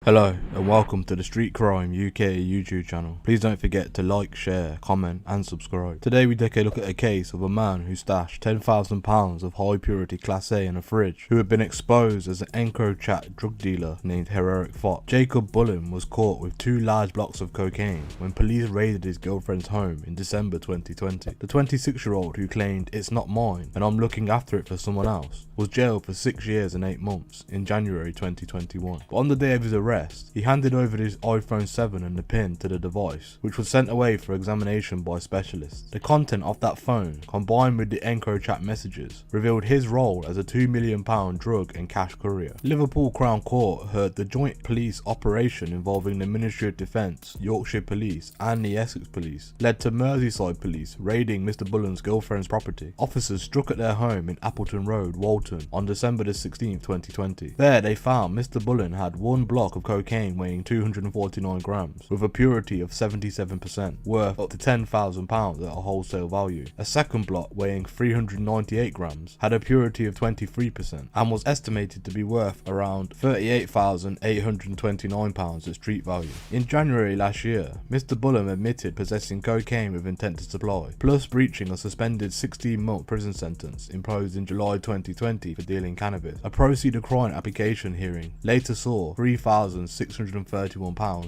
Hello and welcome to the Street Crime UK YouTube channel. Please don't forget to like, share, comment and subscribe. Today we take a look at a case of a man who stashed £10,000 of high purity Class A in a fridge, who had been exposed as an EncroChat drug dealer named Heroic Fox. Jacob Bullen was caught with 2 large blocks of cocaine when police raided his girlfriend's home in December 2020. The 26-year-old, who claimed "it's not mine and I'm looking after it for someone else," was jailed for 6 years and 8 months in January 2021. But on the day of his arrest, he handed over his iPhone 7 and the pin to the device, which was sent away for examination by specialists. The content of that phone, combined with the EncroChat messages, revealed his role as a £2 million drug and cash courier. Liverpool Crown Court heard the joint police operation involving the Ministry of Defence, Yorkshire Police and the Essex Police led to Merseyside Police raiding Mr Bullen's girlfriend's property. Officers struck at their home in Appleton Road, Walton on December 16, 2020. There they found Mr Bullen had 1 block of cocaine weighing 249 grams with a purity of 77%, worth up to £10,000 at a wholesale value. A second block weighing 398 grams had a purity of 23% and was estimated to be worth around £38,829 at street value. In January last year, Mr Bullen admitted possessing cocaine with intent to supply, plus breaching a suspended 16-month prison sentence imposed in July 2020 for dealing cannabis. A proceed of crime application hearing later saw £3,631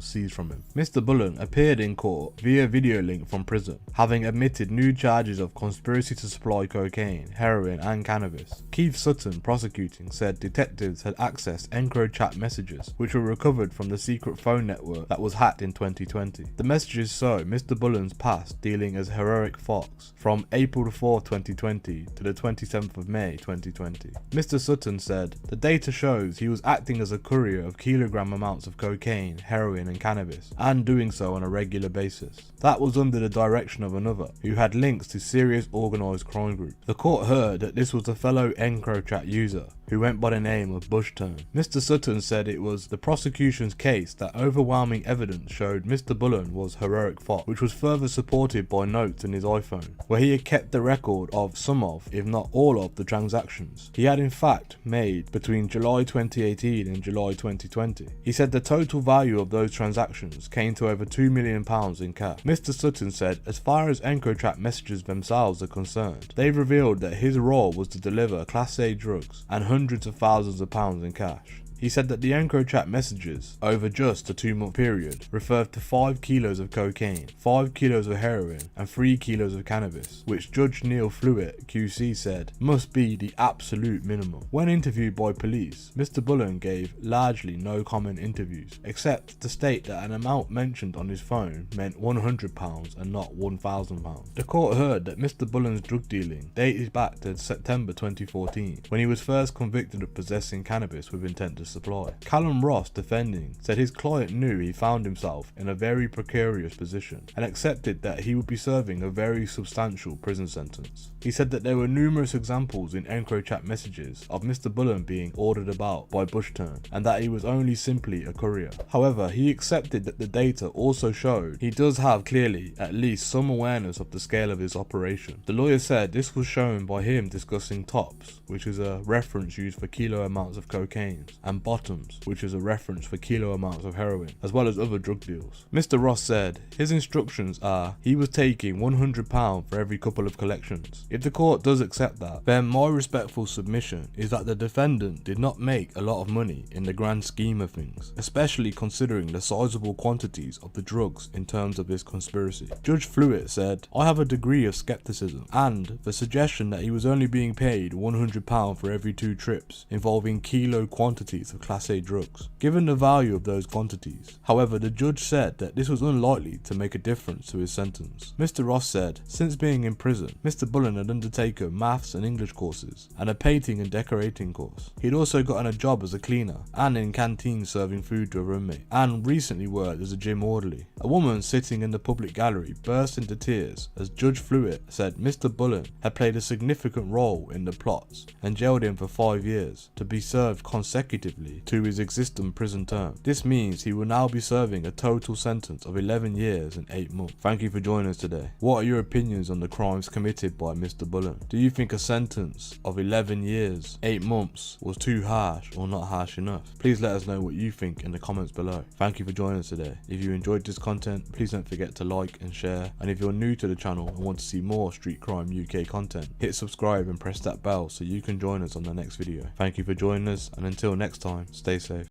seized from him. Mr Bullen appeared in court via video link from prison, having admitted new charges of conspiracy to supply cocaine, heroin and cannabis. Keith Sutton, prosecuting, said detectives had accessed EncroChat messages which were recovered from the secret phone network that was hacked in 2020. The messages show Mr Bullen's past dealing as Heroic Fox from April 4, 2020 to the 27th of May 2020. Mr Sutton said the data shows he was acting as a courier of kilogram amounts of cocaine, heroin and cannabis, and doing so on a regular basis. That was under the direction of another, who had links to serious organised crime groups. The court heard that this was a fellow EncroChat user who went by the name of Bushturn. Mr Sutton said it was the prosecution's case that overwhelming evidence showed Mr Bullen was Heroic Fox, which was further supported by notes in his iPhone, where he had kept the record of some of, if not all of, the transactions he had in fact made between July 2018 and July 2020. He said the total value of those transactions came to over £2 million in cash. Mr Sutton said as far as EncroChat messages themselves are concerned, they revealed that his role was to deliver Class A drugs and hundreds of thousands of pounds in cash. He said that the EncroChat messages, over just a 2-month period, referred to 5 kilos of cocaine, 5 kilos of heroin and 3 kilos of cannabis, which Judge Neil Flewitt QC said must be the absolute minimum. When interviewed by police, Mr Bullen gave largely no comment interviews, except to state that an amount mentioned on his phone meant £100 and not £1,000. The court heard that Mr Bullen's drug dealing dated back to September 2014, when he was first convicted of possessing cannabis with intent to supply. Callum Ross, defending, said his client knew he found himself in a very precarious position and accepted that he would be serving a very substantial prison sentence. He said that there were numerous examples in EncroChat messages of Mr Bullen being ordered about by Bushturn and that he was only simply a courier. However, he accepted that the data also showed he does have clearly at least some awareness of the scale of his operation. The lawyer said this was shown by him discussing tops, which is a reference used for kilo amounts of cocaine, and bottoms, which is a reference for kilo amounts of heroin, as well as other drug deals. Mr Ross said his instructions are he was taking £100 for every couple of collections. If the court does accept that, then my respectful submission is that the defendant did not make a lot of money in the grand scheme of things, especially considering the sizable quantities of the drugs in terms of his conspiracy. Judge Flewitt said, "I have a degree of skepticism, and the suggestion that he was only being paid £100 for every 2 trips involving kilo quantities of Class A drugs, given the value of those quantities." However, the judge said that this was unlikely to make a difference to his sentence. Mr Ross said, since being in prison, Mr Bullen had undertaken maths and English courses and a painting and decorating course. He'd also gotten a job as a cleaner and in canteens serving food to a roommate, and recently worked as a gym orderly. A woman sitting in the public gallery burst into tears as Judge Flewitt said Mr Bullen had played a significant role in the plots and jailed him for 5 years to be served consecutively retroactively to his existing prison term. This means he will now be serving a total sentence of 11 years and 8 months. Thank you for joining us today. What are your opinions on the crimes committed by Mr. Bullen? Do you think a sentence of 11 years, 8 months was too harsh or not harsh enough? Please let us know what you think in the comments below. Thank you for joining us today. If you enjoyed this content, please don't forget to like and share. And if you're new to the channel and want to see more Street Crime UK content, hit subscribe and press that bell so you can join us on the next video. Thank you for joining us, and until next time, stay safe.